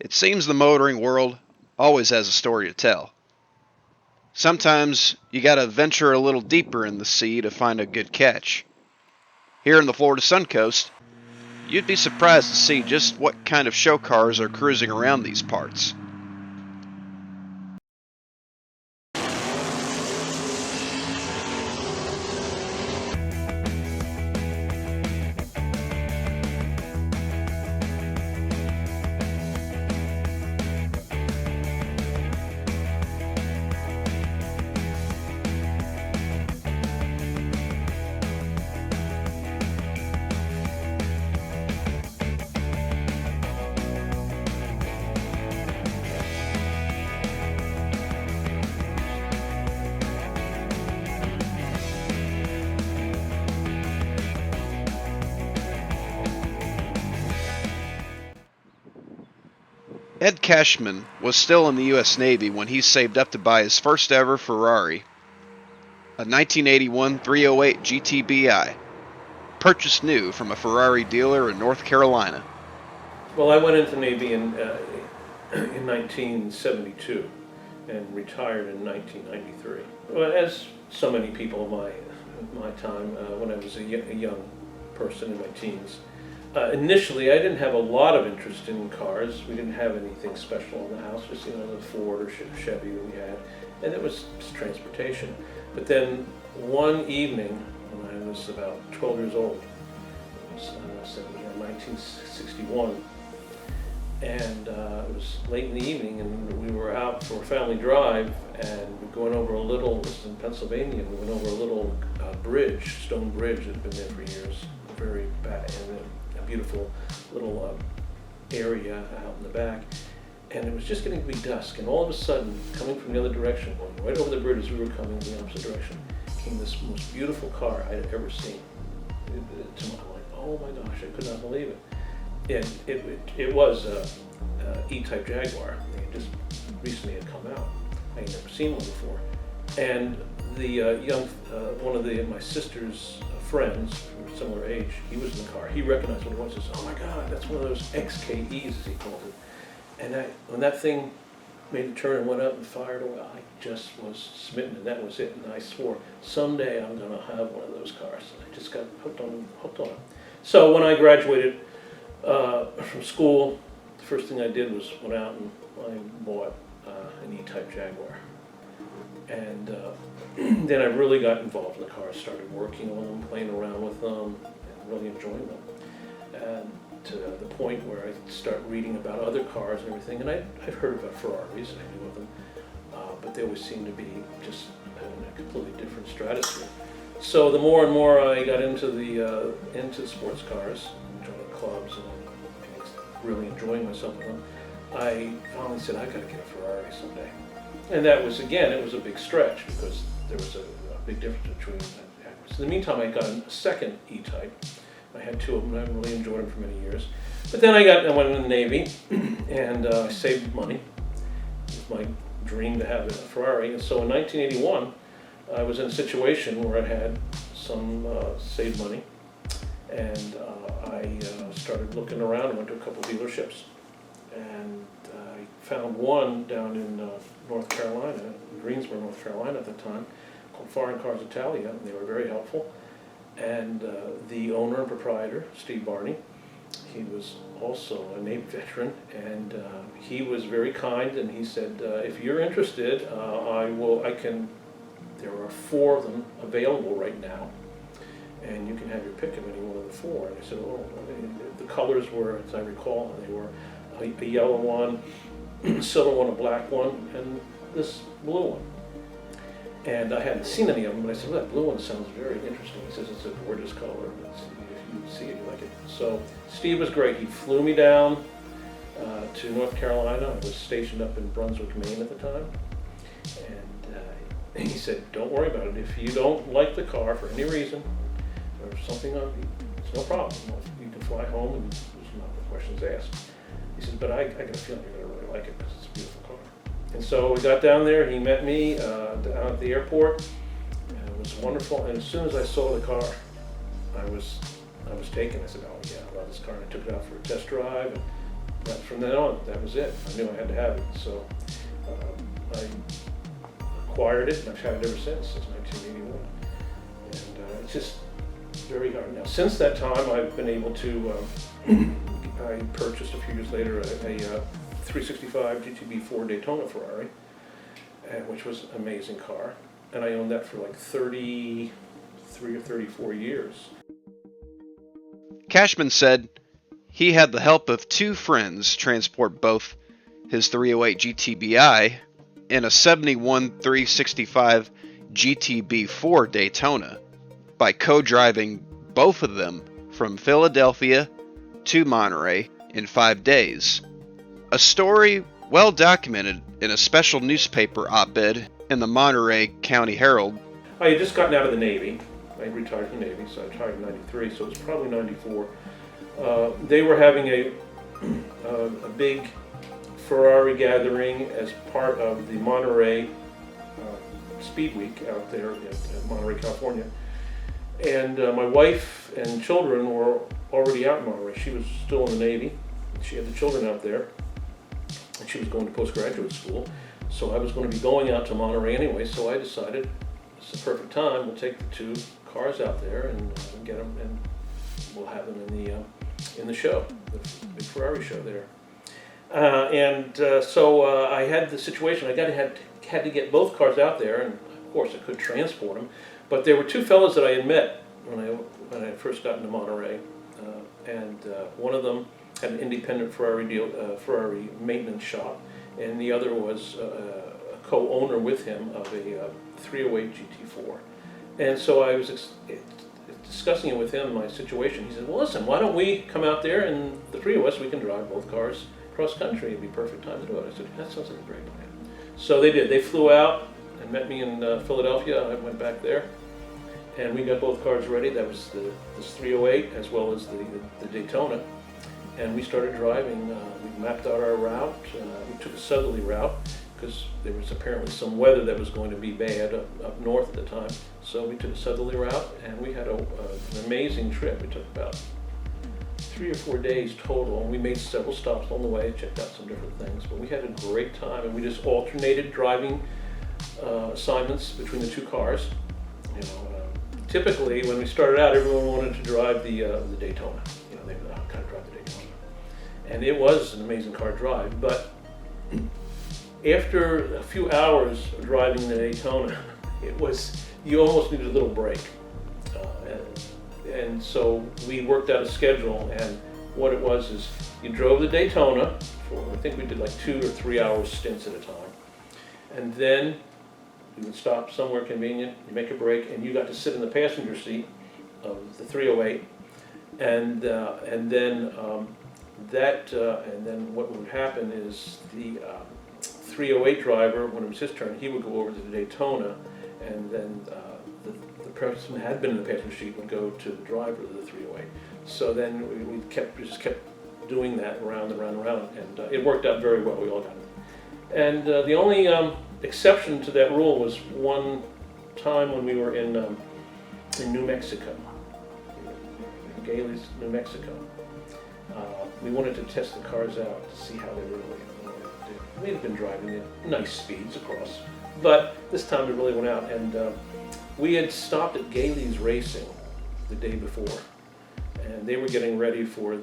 It seems the motoring world always has a story to tell. Sometimes you gotta venture a little deeper in the sea to find a good catch. Here in the Florida Suncoast, you'd be surprised to see just what kind of show cars are cruising around these parts. Ed Cashman was still in the U.S. Navy when he saved up to buy his first ever Ferrari, a 1981 308 GTBi, purchased new from a Ferrari dealer in North Carolina. Well, I went into the Navy in 1972 and retired in 1993. Well, as so many people of my time, when I was a young person in my teens. Initially, I didn't have a lot of interest in cars. We didn't have anything special in the house, just the Ford or Chevy that we had, and it was just transportation. But then one evening, when I was about 12 years old, it was 1961, and it was late in the evening, and we were out for a family drive, and we're going over a little, this is in Pennsylvania, and we went over a little bridge, stone bridge that had been there for years, very bad, and a beautiful little area out in the back. And it was just getting to be dusk, and all of a sudden, coming from the other direction, going right over the bridge as we were coming in the opposite direction, came this most beautiful car I had ever seen. To my mind, oh my gosh, I could not believe it. And it was a E-Type Jaguar. It just recently had come out. I had never seen one before. And the one of my sister's friends, who were similar age, he was in the car. He recognized what it was. He said, "Oh my God, that's one of those XKEs," as he called it. And when that thing made a turn and went up and fired away, I just was smitten, and that was it. And I swore, someday I'm going to have one of those cars. And I just got hooked on it. So when I graduated from school, the first thing I did was went out and I bought an E-Type Jaguar. And then I really got involved in the cars, started working on them, playing around with them, and really enjoying them. And to the point where I start reading about other cars and everything, and I've heard about Ferraris, I knew of them, but they always seemed to be just in a completely different stratosphere. So the more and more I got into into sports cars, joining clubs and really enjoying myself with them, I finally said, I got to get a Ferrari someday. And that was, again, it was a big stretch because there was a big difference between. So in the meantime, I got a second E-Type. I had two of them, and I really enjoyed them for many years. But then I went in the Navy, and I saved money. It was my dream to have a Ferrari. And so in 1981, I was in a situation where I had some saved money, and I started looking around and went to a couple dealerships. And I found one down in North Carolina, Greensboro, North Carolina at the time, called Foreign Cars Italia, and they were very helpful. And the owner and proprietor, Steve Barney, he was also a Navy veteran, and he was very kind, and he said, if you're interested, there are 4 of them available right now, and you can have your pick of any one of the 4. And I said, oh, the colors were, as I recall, they were a yellow one, a silver one, a black one, and this blue one. And I hadn't seen any of them, but I said, well, that blue one sounds very interesting. He says, it's a gorgeous color. If you see it, you like it. So Steve was great. He flew me down to North Carolina. I was stationed up in Brunswick, Maine at the time. And he said, don't worry about it. If you don't like the car for any reason, or something, it's no problem. You can fly home and there's no questions asked. He says, but I got a feeling you're going to really like it because it's a beautiful car. And so we got down there, he met me down at the airport, and it was wonderful. And as soon as I saw the car, I was taken. I said, oh yeah, I love this car. And I took it out for a test drive, and from then on, that was it. I knew I had to have it. So I acquired it, and I've had it ever since 1981. And it's just very hard. Now, since that time, I've been able to, I purchased a few years later a 365 GTB4 Daytona Ferrari, which was an amazing car. And I owned that for like 33 or 34 years. Cashman said he had the help of two friends transport both his 308 GTBi and a 71 365 GTB4 Daytona by co-driving both of them from Philadelphia to Monterey in 5 days. A story well documented in a special newspaper op-ed in the Monterey County Herald. I had just gotten out of the Navy. I retired from the Navy, so I retired in 93, so it was probably 94. They were having a big Ferrari gathering as part of the Monterey Speed Week out there at Monterey, California. And my wife and children were already out in Monterey. She was still in the Navy. She had the children out there, and she was going to postgraduate school. So I was going to be going out to Monterey anyway, so I decided it's the perfect time. We'll take the two cars out there and get them, and we'll have them in the show, the big Ferrari show there. So I had the situation. I had to get both cars out there, and of course I could transport them. But there were two fellows that I had met when I first got into Monterey, and one of them had an independent Ferrari maintenance shop, and the other was a co-owner with him of a 308 GT4. And so I was discussing it with him, my situation. He said, well, listen, why don't we come out there, and the three of us, we can drive both cars cross country. It'd be a perfect time to do it. I said, that sounds like a great plan. So they did. They flew out and met me in Philadelphia. I went back there, and we got both cars ready. That was this 308 as well as the Daytona. And we started driving. We mapped out our route. We took a southerly route because there was apparently some weather that was going to be bad up north at the time. So we took a southerly route, and we had an amazing trip. We took about 3 or 4 days total, and we made several stops on the way, checked out some different things. But we had a great time, and we just alternated driving assignments between the two cars. You know, typically when we started out, everyone wanted to drive the Daytona. You know, they kind of drive the Daytona, and it was an amazing car to drive. But after a few hours of driving the Daytona, you almost needed a little break. And so we worked out a schedule, and what it was is you drove the Daytona for, I think we did like 2 or 3 hour stints at a time. And then you would stop somewhere convenient, you make a break, and you got to sit in the passenger seat of the 308. And then what would happen is the 308 driver, when it was his turn, he would go over to the Daytona, and then the person who had been in the passenger seat would go to the driver of the 308. So then we just kept doing that round and round and round, and it worked out very well. We all got it. And the only exception to that rule was one time when we were in New Mexico, in Gailey's, New Mexico. We wanted to test the cars out to see how they really did. We had been driving at nice speeds across, but this time we really went out, and we had stopped at Gailey's Racing the day before, and they were getting ready for at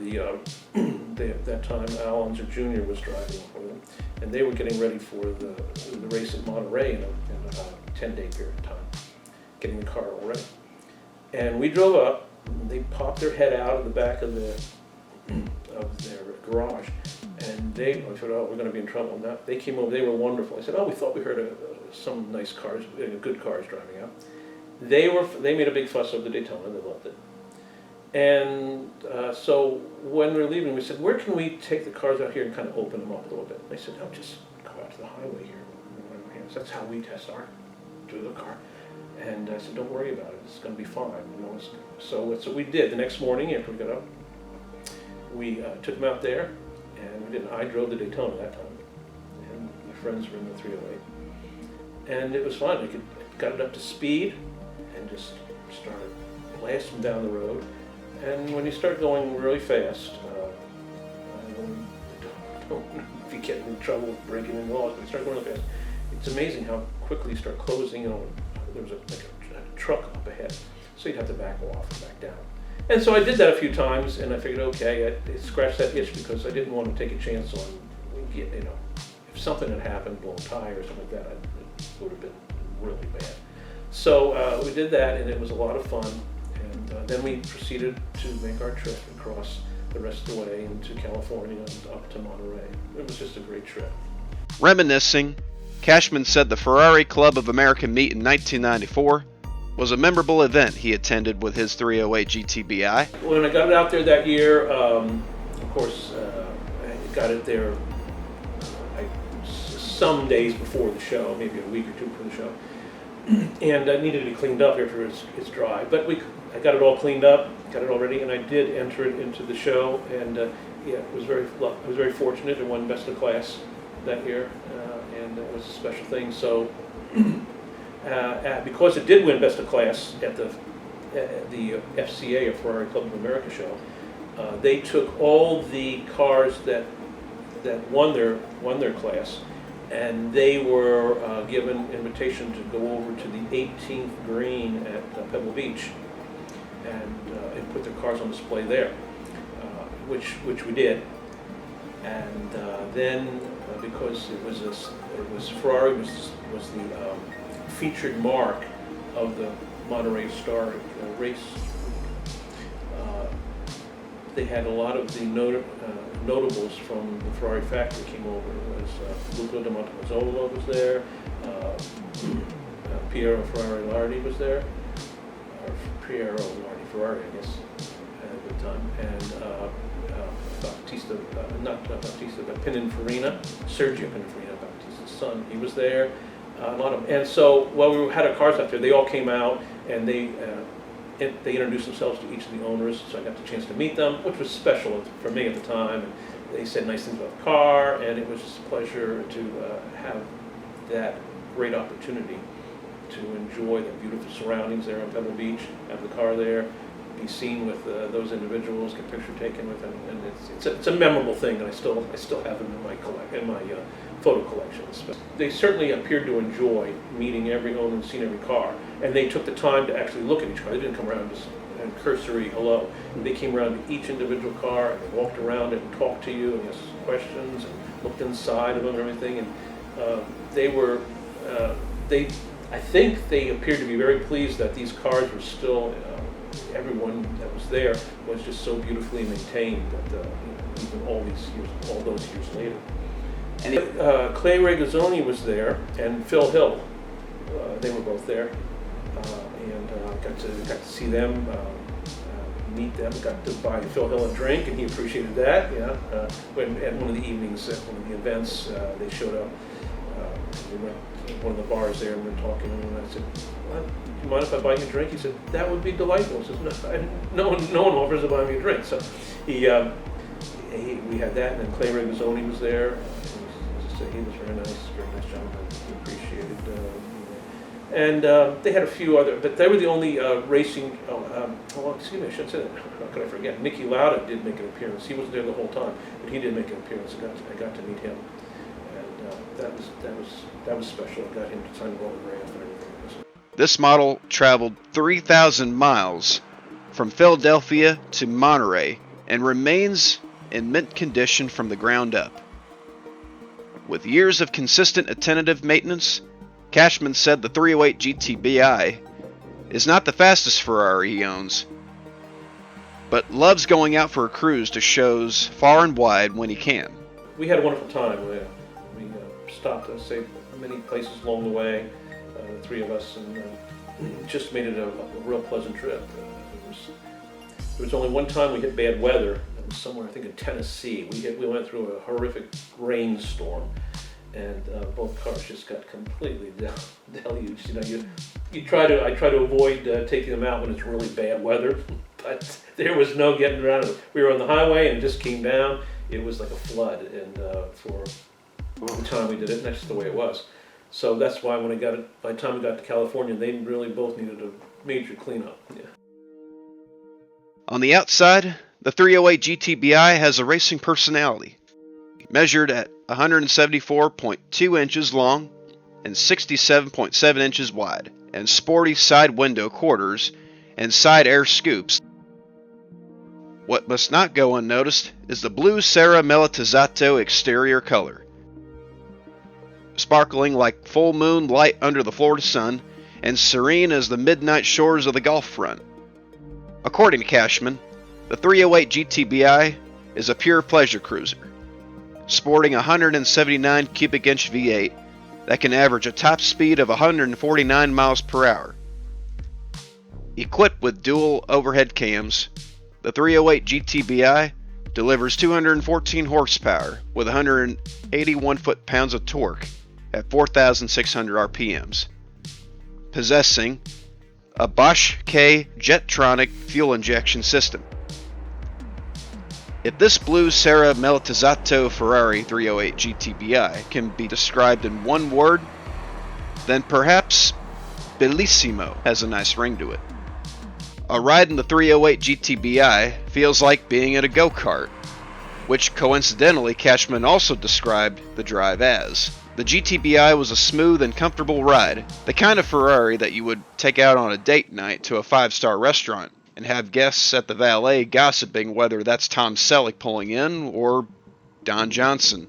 that time Al Unser Jr. was driving for them, and they were getting ready for the race at Monterey in about a 10-day period of time, getting the car all ready. And we drove up, and they popped their head out of the back of their garage, and I said, oh, we're going to be in trouble. And they came over, they were wonderful. I said, oh, we thought we heard some nice cars, good cars driving out. They made a big fuss over the Daytona, they loved it. And so when we were leaving, we said, where can we take the cars out here and kind of open them up a little bit? And they said, oh, just go out to the highway here. So that's how we test our car. And I said, don't worry about it, it's going to be fine. So that's what we did. The next morning after we got up, we took them out there, and I drove the Daytona that time, and my friends were in the 308. And it was fun. We got it up to speed and just started blasting down the road. And when you start going really fast, if you get in trouble breaking in laws, but you start going up fast. It's amazing how quickly you start closing. There was a truck up ahead, so you'd have to back off and back down. And so I did that a few times, and I figured, okay, I scratched that itch because I didn't want to take a chance on, if something had happened, blown tire or something like that, it would have been really bad. So we did that, and it was a lot of fun. And then we proceeded to make our trip across the rest of the way into California and up to Monterey. It was just a great trip. Reminiscing, Cashman said the Ferrari Club of America meet in 1994 was a memorable event he attended with his 308 GTBi. When I got it out there that year, of course, I got it there some days before the show, maybe a week or two before the show, and it needed to be cleaned up after it's dry. But I got it all cleaned up, got it all ready, and I did enter it into the show, and I was very fortunate. It won Best of Class that year, and it was a special thing. So. Because it did win Best of Class at the FCA, or Ferrari Club of America show, they took all the cars that won their class, and they were given invitation to go over to the 18th green at Pebble Beach and put their cars on display there, which we did. And then because it was Ferrari was the featured mark of the Monterey Star race. They had a lot of the notables from the Ferrari factory came over. It was Luca de Montemazzola was there, Piero Ferrari Lardi was there, or Piero Lardi Ferrari, I guess, at the time, and Pininfarina, Sergio Pininfarina, Baptista's son, he was there. And so while we had our cars out there, they all came out and they introduced themselves to each of the owners, so I got the chance to meet them, which was special for me at the time. And they said nice things about the car, and it was just a pleasure to have that great opportunity to enjoy the beautiful surroundings there on Pebble Beach, have the car there, be seen with those individuals, get a picture taken with them, and it's a memorable thing, and I still have them in my photo collections. But they certainly appeared to enjoy meeting every owner and seeing every car, and they took the time to actually look at each car. They didn't come around just and cursory hello. They came around to each individual car and they walked around it and talked to you and asked questions and looked inside of them and everything. And I think they appeared to be very pleased that these cars were still. Everyone that was there was just so beautifully maintained that even all those years later. And Clay Regazzoni was there, and Phil Hill. They were both there, and got to see them, meet them. Got to buy Phil Hill a drink, and he appreciated that. Yeah, when at one of the evenings, at one of the events, they showed up. We went to one of the bars there and we were talking, and I said, "Do you mind if I buy you a drink?" He said, "That would be delightful." He said, no one offers to buy me a drink. So we had that, and then Clay Regazzoni was there. He was very nice gentleman. He appreciated. And they had a few other, but they were the only racing. Excuse me, I shouldn't say that. How could I forget? Nicky Lauda did make an appearance. He wasn't there the whole time, but he did make an appearance. I got to meet him. That was special. I got him to sign the autograph and everything. This model traveled 3,000 miles from Philadelphia to Monterey and remains in mint condition from the ground up. With years of consistent attentive maintenance, Cashman said the 308 GTBi is not the fastest Ferrari he owns, but loves going out for a cruise to shows far and wide when he can. We had a wonderful time. We stopped, many places along the way, the three of us, and just made it a real pleasant trip. There was only one time we hit bad weather. It was somewhere, I think, in Tennessee. We went through a horrific rainstorm, and both cars just got completely deluged. I try to avoid taking them out when it's really bad weather, but there was no getting around it. We were on the highway and it just came down. It was like a flood, and for the time we did it, and that's just the way it was. So that's why by the time we got to California, they really both needed a major cleanup. Yeah. On the outside, the 308 GTBi has a racing personality. Measured at 174.2 inches long and 67.7 inches wide, and sporty side window quarters and side air scoops. What must not go unnoticed is the blue caramelizzato exterior color, sparkling like full moon light under the Florida sun and serene as the midnight shores of the Gulf front. According to Cashman, the 308 GTBi is a pure pleasure cruiser, sporting a 179 cubic inch V8 that can average a top speed of 149 miles per hour. Equipped with dual overhead cams, the 308 GTBi delivers 214 horsepower with 181 foot-pounds of torque at 4,600 RPMs, possessing a Bosch K Jetronic fuel injection system. If this blue caramelizzato Ferrari 308 GTBi can be described in one word, then perhaps bellissimo has a nice ring to it. A ride in the 308 GTBi feels like being at a go-kart, which coincidentally Cashman also described the drive as. The GTBi was a smooth and comfortable ride, the kind of Ferrari that you would take out on a date night to a 5-star restaurant and have guests at the valet gossiping whether that's Tom Selleck pulling in or Don Johnson.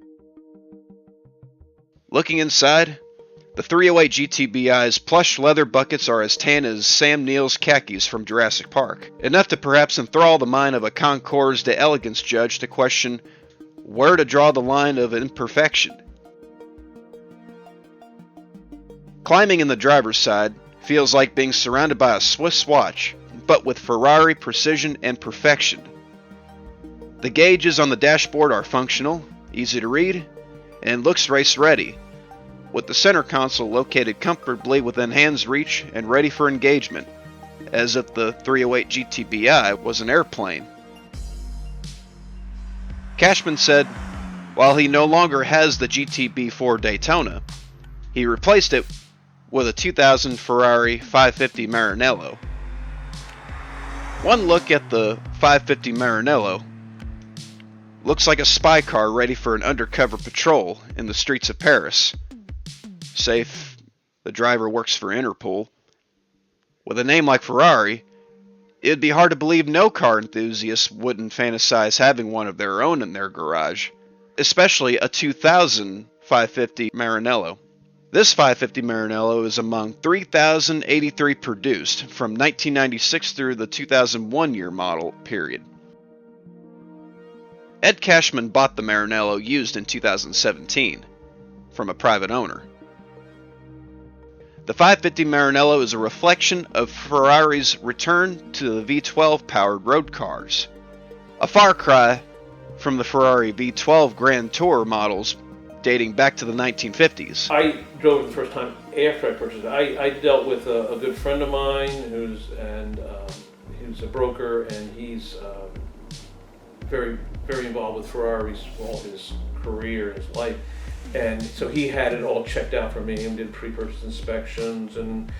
Looking inside, the 308 GTBi's plush leather buckets are as tan as Sam Neill's khakis from Jurassic Park, enough to perhaps enthrall the mind of a Concours d'Elegance judge to question where to draw the line of imperfection. Climbing in the driver's side feels like being surrounded by a Swiss watch, but with Ferrari precision and perfection. The gauges on the dashboard are functional, easy to read, and looks race ready, with the center console located comfortably within hand's reach and ready for engagement, as if the 308 GTBi was an airplane. Cashman said, while he no longer has the GTB4 Daytona, he replaced it with a 2000 Ferrari 550 Maranello. One look at the 550 Maranello looks like a spy car ready for an undercover patrol in the streets of Paris. Say if the driver works for Interpol. With a name like Ferrari, it'd be hard to believe no car enthusiast wouldn't fantasize having one of their own in their garage, especially a 2000 550 Maranello. This 550 Maranello is among 3,083 produced from 1996 through the 2001 year model period. Ed Cashman bought the Maranello used in 2017 from a private owner. The 550 Maranello is a reflection of Ferrari's return to the V12 powered road cars, a far cry from the Ferrari V12 Grand Tour models dating back to the 1950s. I drove it the first time after I purchased it. I dealt with a good friend of mine who's a broker, and he's very involved with Ferraris all his career, his life. And so he had it all checked out for me and did pre-purchase inspections, and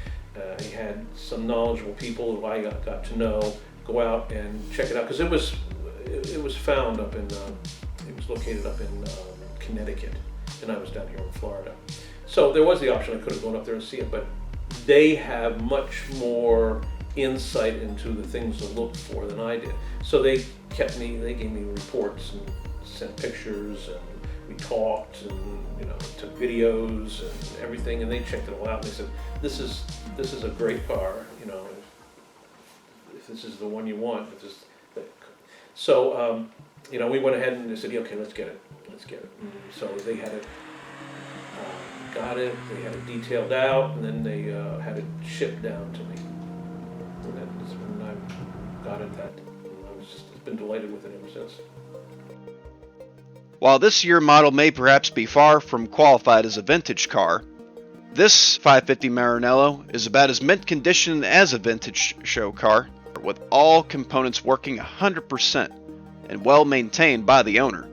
he had some knowledgeable people who I got to know go out and check it out, because it was found up in it was located up in Connecticut, and I was down here in Florida. So there was the option I could have gone up there and see it, but they have much more insight into the things to look for than I did. So they gave me reports and sent pictures, and we talked, and took videos and everything, and they checked it all out. And they said, "This is a great car. If this is the one you want." So we went ahead and they said, "Okay, let's get it. So they had it, got it. They had it detailed out, and then they had it shipped down to me. And that's when I got it. I've been delighted with it ever since. While this year model may perhaps be far from qualified as a vintage car, this 550 Maranello is about as mint condition as a vintage show car, with all components working 100% and well maintained by the owner.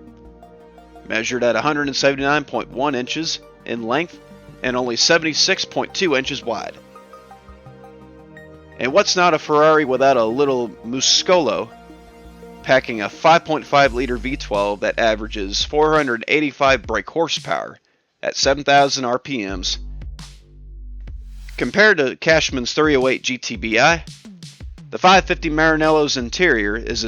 Measured at 179.1 inches in length and only 76.2 inches wide. And what's not a Ferrari without a little muscolo? packing a 5.5-liter V12 that averages 485 brake horsepower at 7,000 RPMs. Compared to Cashman's 308 GTBi, the 550 Maranello's interior is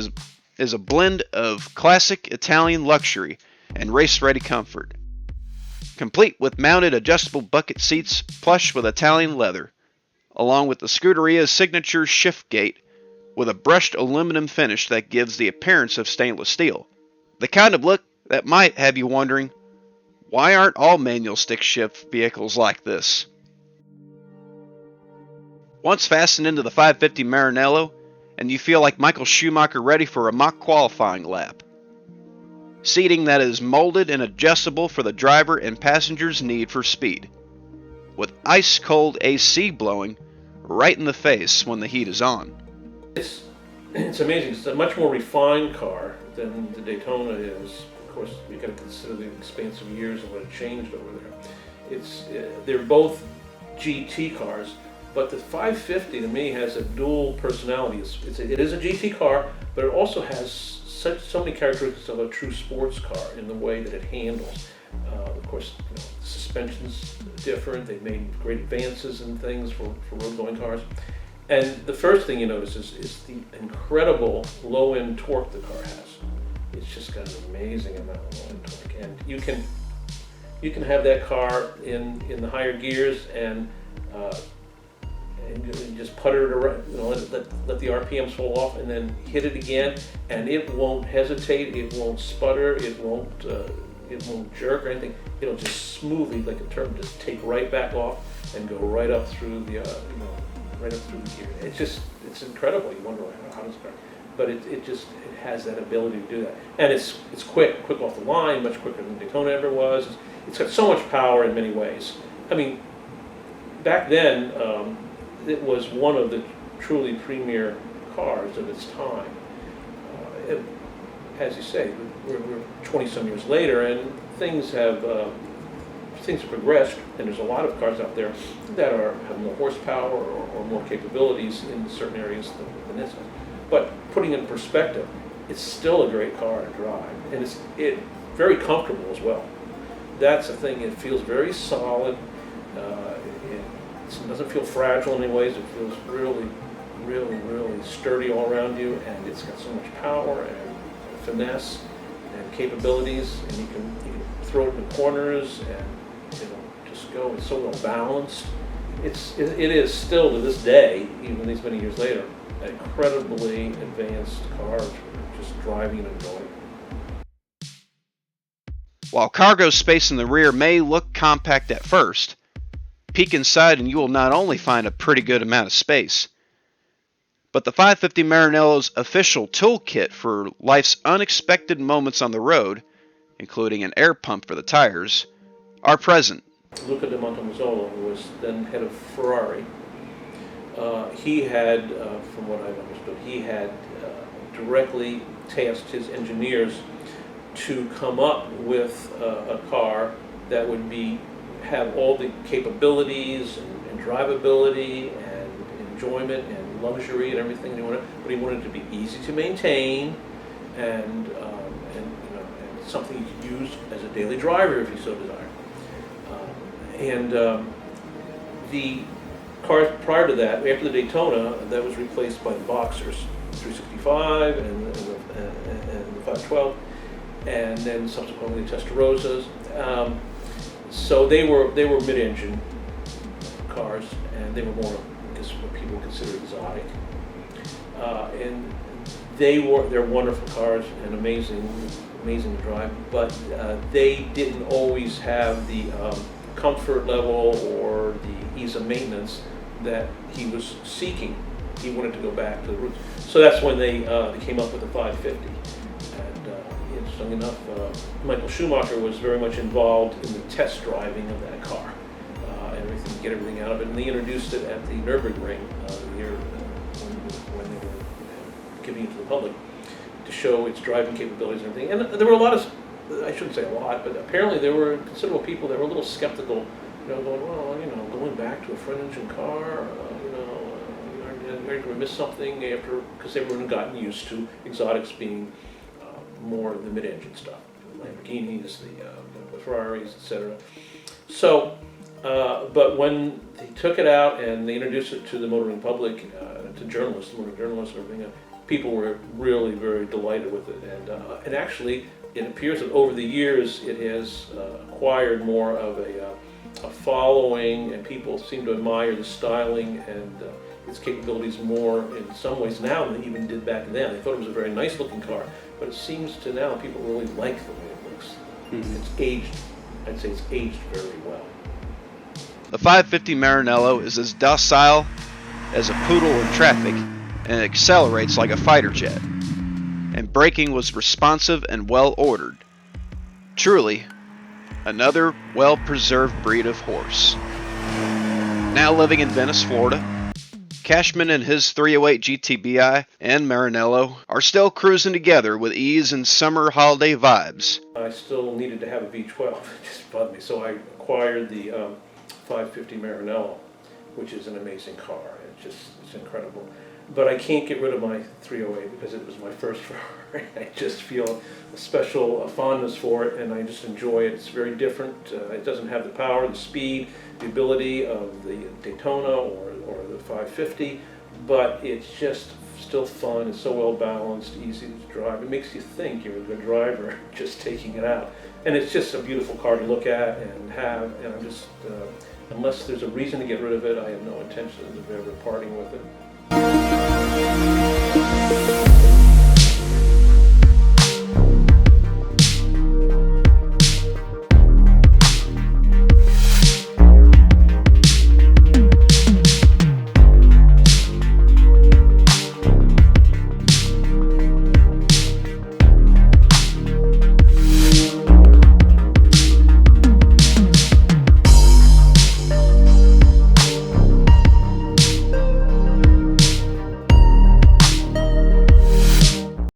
a blend of classic Italian luxury and race-ready comfort, complete with mounted adjustable bucket seats plush with Italian leather, along with the Scuderia's signature shift gate with a brushed aluminum finish that gives the appearance of stainless steel. The kind of look that might have you wondering, why aren't all manual stick shift vehicles like this? Once fastened into the 550 Maranello, and you feel like Michael Schumacher ready for a mock qualifying lap. Seating that is molded and adjustable for the driver and passenger's need for speed, with ice-cold AC blowing right in the face when the heat is on. It's amazing. It's a much more refined car than the Daytona is. Of course, you've got to consider the expansive years and what had changed over there. They're both GT cars, but the 550 to me has a dual personality. It is a GT car, but it also has so many characteristics of a true sports car in the way that it handles. Of course, the suspension's different. They've made great advances in things for road-going cars. And the first thing you notice is the incredible low-end torque the car has. It's just got an amazing amount of low-end torque, and you can have that car in the higher gears and you just putter it around, let the RPMs fall off, and then hit it again, and it won't hesitate, it won't sputter, it won't jerk or anything. It'll just smoothly, like a turbo, just take right back off and go right up through the right up through the gear. It's incredible. You wonder how does it work, but it has that ability to do that, and it's quick off the line, much quicker than Daytona ever was. It's got so much power in many ways. I mean, back then it was one of the truly premier cars of its time. As you say, we're 20-some years later, and things have progressed, and there's a lot of cars out there that have more horsepower or more capabilities in certain areas than this one. But putting it in perspective, it's still a great car to drive, and it's very comfortable as well. That's the thing. It feels very solid. It doesn't feel fragile in any ways. It feels really, really, really sturdy all around you, and it's got so much power and finesse and capabilities, and you can throw it in the corners and just go. It's so well balanced. It is still to this day, even these many years later, an incredibly advanced car for just driving and enjoying. While cargo space in the rear may look compact at first, peek inside and you will not only find a pretty good amount of space, but the 550 Maranello's official toolkit for life's unexpected moments on the road, including an air pump for the tires, are present. Luca de Montezuolo, who was then head of Ferrari, he had, from what I've understood, he had directly tasked his engineers to come up with a car that would have all the capabilities and drivability and enjoyment and luxury and everything he wanted, but he wanted it to be easy to maintain and something you could use as a daily driver if you so desired. The cars prior to that, after the Daytona, that was replaced by the Boxers, 365 and the 512, and then subsequently the Testarossas. So they were mid-engine cars, and they were more, I guess, what people consider exotic. And they're wonderful cars and amazing to drive, but they didn't always have the comfort level or the ease of maintenance that he was seeking. He wanted to go back to the roots. So that's when they came up with the 550. And interesting enough, Michael Schumacher was very much involved in the test driving of that car, everything to get everything out of it. And they introduced it at the Nürburgring the year when they were giving it to the public to show its driving capabilities and everything. And there were a lot of, I shouldn't say a lot, but apparently there were considerable people that were a little skeptical, going, well, going back to a front engine car, Did we miss something after, because everyone had gotten used to exotics being more the mid-engine stuff, the Lamborghinis, the Ferraris, etc. So, but when they took it out and they introduced it to the motoring public, to journalists, motoring journalists and everything, people were really very delighted with it. And actually, it appears that over the years it has acquired more of a following, and people seem to admire the styling and its capabilities more in some ways now than they even did back then. They thought it was a very nice looking car, but it seems to now people really like the way it looks. Mm-hmm. It's aged, I'd say it's aged very well. The 550 Maranello is as docile as a poodle in traffic and accelerates like a fighter jet. And braking was responsive and well ordered. Truly, another well-preserved breed of horse. Now living in Venice, Florida, Cashman and his 308 GTBi and Maranello are still cruising together with ease and summer holiday vibes. I still needed to have a V12, it just bothered me, so I acquired the 550 Maranello, which is an amazing car. It's incredible. But I can't get rid of my 308 because it was my first Ferrari. I just feel a special fondness for it, and I just enjoy it. It's very different. It doesn't have the power, the speed, the ability of the Daytona or the 550, but it's just still fun. It's so well balanced, easy to drive. It makes you think you're a good driver just taking it out. And it's just a beautiful car to look at and have, and I'm just, unless there's a reason to get rid of it, I have no intention of ever parting with it.